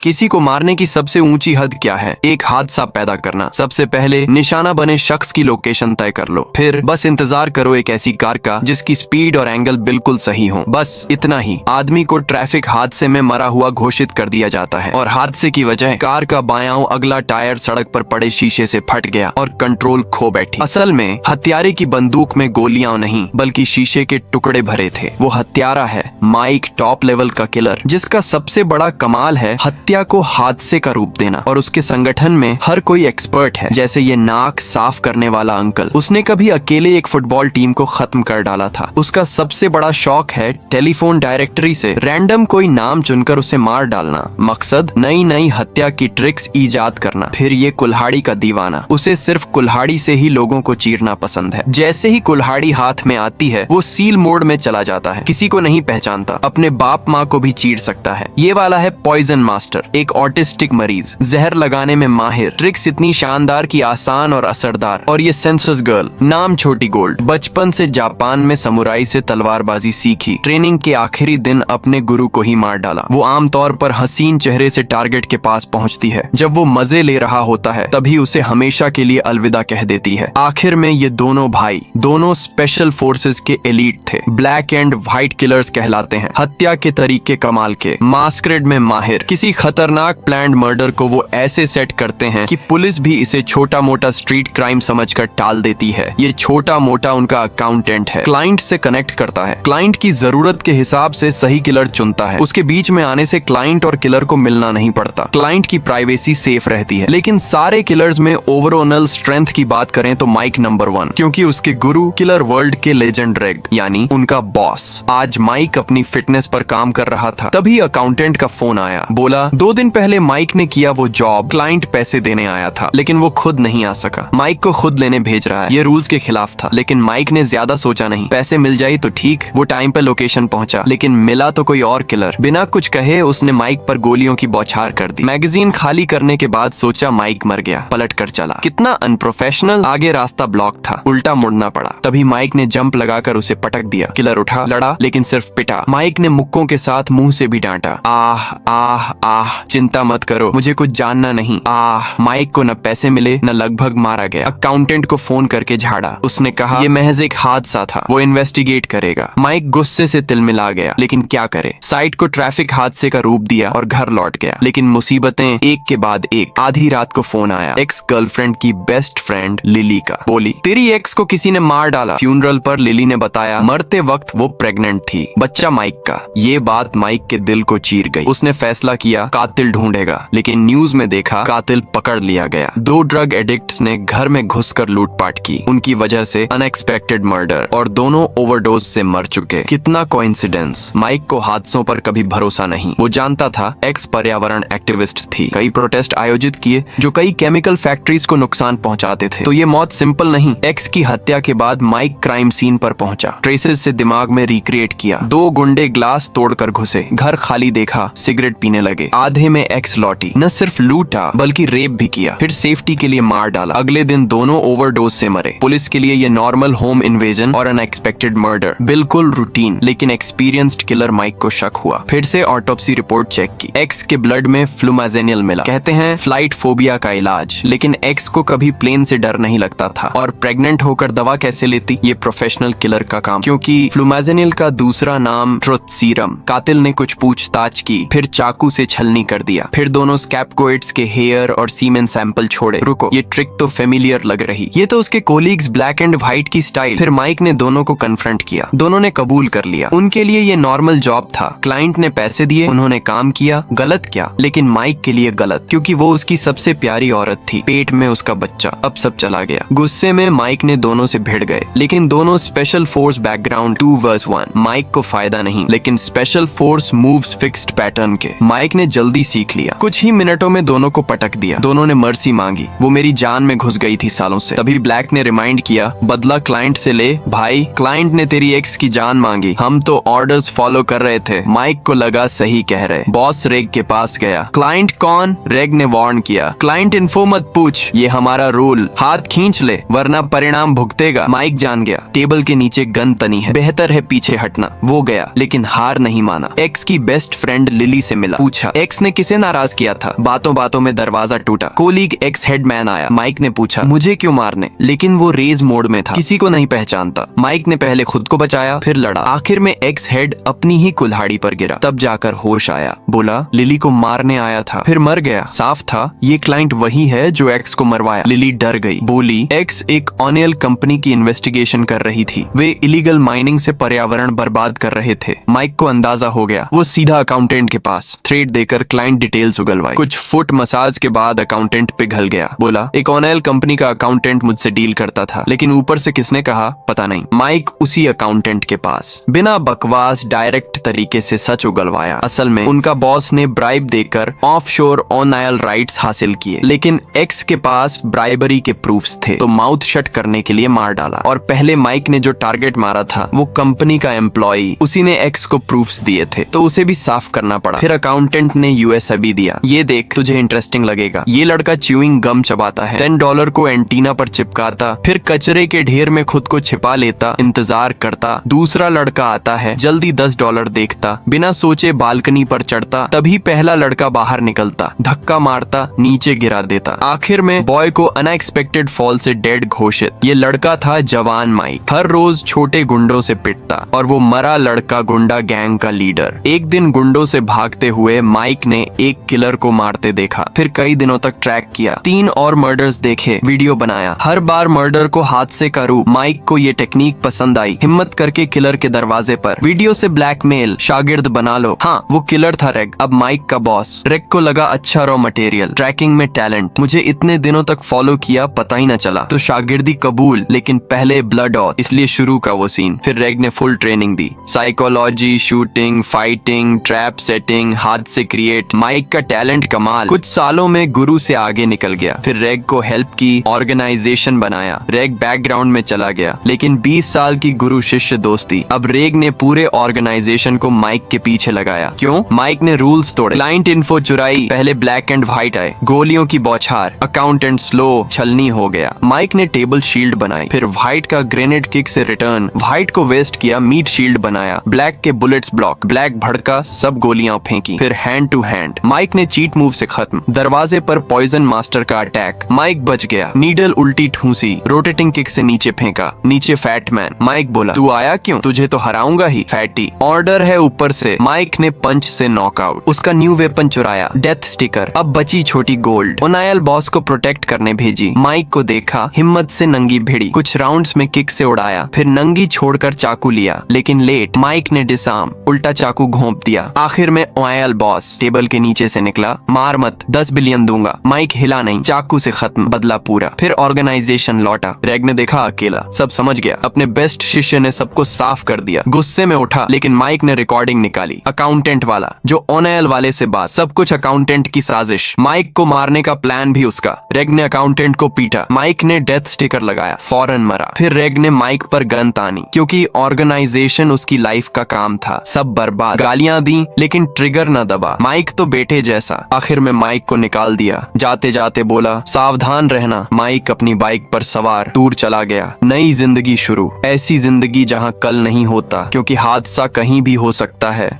किसी को मारने की सबसे ऊंची हद क्या है? एक हादसा पैदा करना। सबसे पहले निशाना बने शख्स की लोकेशन तय कर लो, फिर बस इंतजार करो एक ऐसी कार का जिसकी स्पीड और एंगल बिल्कुल सही हो। बस इतना ही। आदमी को ट्रैफिक हादसे में मरा हुआ घोषित कर दिया जाता है और हादसे की वजह कार का बायां अगला टायर सड़क पर पड़े शीशे से फट गया और कंट्रोल खो बैठी। असल में हत्यारे की बंदूक में गोलियां नहीं बल्कि शीशे के टुकड़े भरे थे। वो हत्यारा है माइक, टॉप लेवल का किलर, जिसका सबसे बड़ा कमाल है हत्या को हादसे का रूप देना। और उसके संगठन में हर कोई एक्सपर्ट है, जैसे ये नाक साफ करने वाला अंकल। उसने कभी अकेले एक फुटबॉल टीम को खत्म कर डाला था। उसका सबसे बड़ा शौक है टेलीफोन डायरेक्टरी से रैंडम कोई नाम चुनकर उसे मार डालना। मकसद नई नई हत्या की ट्रिक्स ईजाद करना। फिर ये कुल्हाड़ी का दीवाना, उसे सिर्फ कुल्हाड़ी से ही लोगों को चीरना पसंद है। जैसे ही कुल्हाड़ी हाथ में आती है वो सील मोड में चला जाता है, किसी को नहीं पहचानता, अपने बाप माँ को भी चीर सकता है। ये वाला है पॉइजन मास्टर, एक ऑटिस्टिक मरीज, जहर लगाने में माहिर। ट्रिक्स इतनी शानदार की आसान और असरदार। और ये सेंसस गर्ल, नाम छोटी गोल्ड, बचपन से जापान में समुराई से तलवारबाजी सीखी, ट्रेनिंग के आखिरी दिन अपने गुरु को ही मार डाला। वो आमतौर पर हसीन चेहरे से टारगेट के पास पहुंचती है। जब वो मजे ले रहा होता है तभी उसे हमेशा के लिए अलविदा कह देती है। आखिर में ये दोनों भाई दोनों स्पेशल फोर्सेस के एलीट थे। ब्लैक एंड व्हाइट किलर्स कहलाते हैं। हत्या के तरीके कमाल के, मास्करेड में माहिर। किसी खतरनाक प्लान्ड मर्डर को वो ऐसे सेट करते हैं कि पुलिस भी इसे छोटा मोटा स्ट्रीट क्राइम समझकर टाल देती है। ये छोटा मोटा उनका अकाउंटेंट है, क्लाइंट से कनेक्ट करता है, क्लाइंट की जरूरत के हिसाब से सही किलर चुनता है। उसके बीच में आने से क्लाइंट और किलर को मिलना नहीं पड़ता। क्लाइंट की प्राइवेसी सेफ रहती है। लेकिन सारे किलर्स में ओवरऑल स्ट्रेंथ की बात करें तो माइक नंबर 1, क्योंकि उसके गुरु किलर वर्ल्ड के लेजेंड रेग यानी उनका बॉस। आज माइक अपनी फिटनेस पर काम कर रहा था, तभी अकाउंटेंट का फोन आया। बोला 2 दिन पहले माइक ने किया वो जॉब, क्लाइंट पैसे देने आया था लेकिन वो खुद नहीं आ सका। माइक को खुद लेने भेज रहा है। ये रूल्स के खिलाफ था, लेकिन माइक ने ज्यादा सोचा नहीं। पैसे मिल जाए तो ठीक। वो टाइम पे लोकेशन पहुंचा, लेकिन मिला तो कोई और किलर। बिना कुछ कहे उसने माइक पर गोलियों की बौछार कर दी। मैगजीन खाली करने के बाद सोचा माइक मर गया, पलट कर चला। कितना अनप्रोफेशनल। आगे रास्ता ब्लॉक था, उल्टा मुड़ना पड़ा। तभी माइक ने जंप लगाकर उसे पटक दिया। किलर उठा, लड़ा, लेकिन सिर्फ पिटा। माइक ने मुक्कों के साथ मुंह से भी डांटा, आह आह आह, चिंता मत करो, मुझे कुछ जानना नहीं। आह। माइक को न पैसे मिले न लगभग मारा गया। अकाउंटेंट को फोन करके झाड़ा। उसने कहा ये महज एक हादसा था, वो इन्वेस्टिगेट करेगा। माइक गुस्से से तिलमिला गया, लेकिन क्या करे। साइट को ट्रैफिक हादसे का रूप दिया और घर लौट गया। लेकिन मुसीबतें एक के बाद एक। आधी रात को फोन आया एक्स गर्लफ्रेंड की बेस्ट फ्रेंड लिली का। बोली तेरी एक्स को किसी ने मार डाला। फ्यूनरल पर लिली ने बताया मरते वक्त वो प्रेग्नेंट थी, बच्चा माइक का। ये बात माइक के दिल को चीर गई। उसने फैसला किया कातिल ढूंढेगा, लेकिन न्यूज में देखा कातिल पकड़ लिया गया। 2 ड्रग एडिक्ट्स ने घर में घुसकर लूटपाट की। उनकी वजह से अनएक्सपेक्टेड मर्डर, और दोनों ओवरडोज से मर चुके। कितना कोइंसिडेंस। माइक को हादसों पर कभी भरोसा नहीं। वो जानता था एक्स पर्यावरण एक्टिविस्ट थी। कई प्रोटेस्ट आयोजित किए जो कई केमिकल फैक्ट्रीज को नुकसान पहुंचाते थे। तो ये मौत सिंपल नहीं। एक्स की हत्या के बाद माइक क्राइम सीन पर पहुंचा। ट्रेसेस से दिमाग में रिक्रिएट किया। 2 गुंडे ग्लास तोड़कर घुसे, घर खाली देखा, सिगरेट पीने लगे। आधे में एक्स लौटी, न सिर्फ लूटा बल्कि रेप भी किया, फिर सेफ्टी के लिए मार डाला। अगले दिन दोनों ओवरडोज से मरे। पुलिस के लिए ये नॉर्मल होम इन्वेजन और अनएक्सपेक्टेड मर्डर, बिल्कुल रूटीन। लेकिन एक्सपीरियंस्ड किलर माइक को शक हुआ। फिर से ऑटोप्सी रिपोर्ट चेक की। एक्स के ब्लड में फ्लूमाजेनिल मिला, कहते हैं फ्लाइट फोबिया का इलाज। लेकिन एक्स को कभी प्लेन से डर नहीं लगता था, और प्रेग्नेंट होकर दवा कैसे लेती? ये प्रोफेशनल किलर का काम, क्योंकि फ्लूमाजेनिल का दूसरा नाम ट्रुथ सीरम। कातिल ने कुछ पूछताछ की, फिर चाकू से छलनी कर दिया। फिर दोनों स्कैपगोइड्स के हेयर और सीमेन सैंपल छोड़े। रुको, ये ट्रिक तो फेमिलियर लग रही। ये तो उसके कोलीग्स ब्लैक एंड व्हाइट की स्टाइल। फिर माइक ने दोनों को कन्फ्रंट किया। दोनों ने कबूल कर लिया। उनके लिए ये नॉर्मल जॉब था। क्लाइंट ने पैसे दिए, उन्होंने काम किया। गलत क्या? लेकिन माइक के लिए गलत, क्योंकि वो उसकी सबसे प्यारी औरत थी, पेट में उसका बच्चा। अब सब चला गया। गुस्से में माइक ने दोनों से भिड़ गए। लेकिन दोनों special force background 2 vs 1। Mike को फायदा नहीं, लेकिन special force moves fixed pattern के। माइक ने जल्दी सीख लिया। कुछ ही मिनटों में दोनों को पटक दिया। दोनों ने मर्सी मांगी। वो मेरी जान में घुस गई थी सालों से। तभी ब्लैक ने रिमाइंड किया बदला क्लाइंट से ले। भाई, क्लाइंट ने तेरी एक्स की जान मांगी, हम तो ऑर्डर्स फॉलो कर रहे थे। माइक को लगा सही कह रहे। बॉस रेग के पास गया। क्लाइंट कौन? रेग ने वार्न किया, क्लाइंट इन्फो मत पूछ, ये हमारा रूल। हाथ खींच ले वरना परिणाम भुगतेगा। माइक जान गया टेबल के नीचे गन तनी है, बेहतर है पीछे हटना। वो गया, लेकिन हार नहीं माना। एक्स की बेस्ट फ्रेंड लिली से मिला। पूछा एक्स ने किसे नाराज किया था? बातों बातों में दरवाजा टूटा। कोलीग एक्स हेडमैन आया। माइक ने पूछा, मुझे क्यों मारने? लेकिन वो रेज मोड में था, किसी को नहीं पहचानता। माइक ने पहले खुद को बचाया, फिर लड़ा। आखिर में एक्स हेड अपनी ही कुल्हाड़ी पर गिरा। तब जाकर होश आया। बोला, लिली को मारने आया था, फिर मर गया। साफ था ये क्लाइंट वही है जो एक्स को मरवाया। लिली डर गई। बोली, एक्स एक ऑनियल कंपनी की इन्वेस्टिगेशन कर रही थी। वे इलीगल माइनिंग से पर्यावरण बर्बाद कर रहे थे। माइक को अंदाजा हो गया। वो सीधा अकाउंटेंट के पास थ्रेड देकर क्लाइंट डिटेल्स उगलवाई। कुछ फुट मसाज के बाद अकाउंटेंट पिघल गया। बोला, एक ऑनियल कंपनी का अकाउंटेंट मुझसे डील करता था, लेकिन ऊपर से किसने कहा पता नहीं। माइक उसी अकाउंटेंट के पास बिना बकवास डायरेक्ट तरीके से सच उगलवाया। असल में उनका बॉस ने ब्राइब देकर ऑफशोर ऑनियल राइट्स हासिल किए, लेकिन एक्स के पास ब्राइबरी के प्रूफ्स थे, तो माउथ शट करने के लिए मार डाला। और पहले माइक ने जो टारगेट मारा था वो कंपनी का एम्प्लॉई, उसी ने एक्स को प्रूफ्स दिए थे, तो उसे भी साफ करना पड़ा। फिर अकाउंटेंट ने यूएसबी दिया। ये देख, तुझे इंटरेस्टिंग लगेगा। ये लड़का च्यूइंग गम चबाता है, $10 को एंटीना पर चिपकाता, फिर कचरे के ढेर में खुद को छिपा लेता, इंतजार करता। दूसरा लड़का आता है, जल्दी $10 देखता, बिना सोचे बालकनी पर चढ़ता। तभी पहला लड़का बाहर निकलता, धक्का मारता, नीचे गिरा देता। आखिर में बॉय को अनएक्सपेक्टेड फॉल से डेड घोषित। ये लड़का था जवान माइक। हर रोज छोटे गुंडों से पिटता, और वो मरा लड़का गुंडा गैंग का लीडर। एक दिन गुंडों से भागते हुए माइक ने एक किलर को मारते देखा, फिर कई दिनों तक ट्रैक किया। 3 और मर्डर्स देखे, वीडियो बनाया। हर बार मर्डर को हाथ से करूं। माइक को ये टेक्निक पसंद आई। हिम्मत करके किलर के दरवाजे पर वीडियो से ब्लैकमेल, शागिर्द बना लो। हाँ, वो किलर था रेग, अब माइक का बॉस। रेग को लगा अच्छा रॉ मटेरियल, ट्रैकिंग में टैलेंट, मुझे इतने दिनों तक फॉलो किया, पता ही न चला। तो शागिर्दी कबूल, लेकिन पहले ब्लड ऑथ, इसलिए शुरू का वो सीन। फिर रेग ने फुल ट्रेनिंग दी, psychology, shooting, fighting, trap setting, हाथ से क्रिएट। माइक का टैलेंट कमाल। कुछ सालों में गुरु से आगे निकल गया। फिर रेग को हेल्प की, ऑर्गेनाइजेशन बनाया। रेग बैकग्राउंड में चला गया, लेकिन 20 साल की गुरु शिष्य दोस्ती। अब रेग ने पूरे ऑर्गेनाइजेशन को माइक के पीछे लगाया। क्यों? माइक ने रूल्स तोड़े, क्लाइंट इन्फो चुराई, पहले ब्लैक एंड व्हाइट आए, गोलियों की बौछार, अकाउंटेंट स्लो, छलनी हो गया। माइक ने टेबल शील्ड बनाई, फिर व्हाइट का ग्रेनेड किक से रिटर्न, व्हाइट को वेस्ट किया, मीट शील्ड बनाया, ब्लैक के बुलेट्स ब्लॉक, ब्लैक भड़का, सब गोलियां फेंकी, फिर हैंड टू हैंड। माइक ने चीट मूव से खत्म। दरवाजे पर पॉइजन मास्टर का अटैक, माइक बच गया। नीडल उल्टी ठूसी, रोटेटिंग किक से नीचे फेंका, नीचे फैट मैन। माइक बोला, तू आया क्यों? तुझे तो हराऊंगा ही। फैटी, ऑर्डर है ऊपर से। माइक ने पंच से नॉकआउट। उसका न्यू वेपन चुराया, डेथ स्टिकर। अब बची छोटी गोल्ड। ओनायल बॉस को प्रोटेक्ट करने भेजी। माइक को देखा, हिम्मत से नंगी भिड़ी, कुछ राउंड्स में किक से उड़ाया, फिर नंगी छोड़कर चाकू लिया, लेकिन लेट। माइक ने डिसआर्म, उल्टा चाकू घोंप दिया। आखिर में ओनायल बॉस टेबल के नीचे से निकला, मार मत, 10 बिलियन दूंगा। माइक हिला नहीं, चाकू से खत्म, बदला पूरा। फिर ऑर्गेनाइजेशन लौटा। रेग ने देखा अकेला, सब समझ गया। अपने बेस्ट शिष्य ने सबको साफ कर दिया। गुस्से में उठा, लेकिन माइक ने रिकॉर्डिंग निकाली, अकाउंटेंट वाला, जो ओनायल वाले से बात, सब कुछ अकाउंटेंट की साजिश। माइक को मारने का प्लान भी उसका। रेग ने अकाउंटेंट को पीटा, माइक ने डेथ स्टिकर लगाया, फौरन मरा। फिर रेग ने माइक पर गन तानी, क्योंकि ऑर्गेनाइजेशन उसकी लाइफ का काम था। सब बर्बाद, गालियां दी, लेकिन ट्रिगर न दबा। माइक तो बेटे जैसा। आखिर में माइक को निकाल दिया। जाते जाते बोला, सावधान रहना। माइक अपनी बाइक पर सवार दूर चला गया। नई जिंदगी शुरू, ऐसी जिंदगी जहां कल नहीं होता, क्योंकि हादसा कहीं भी हो सकता है।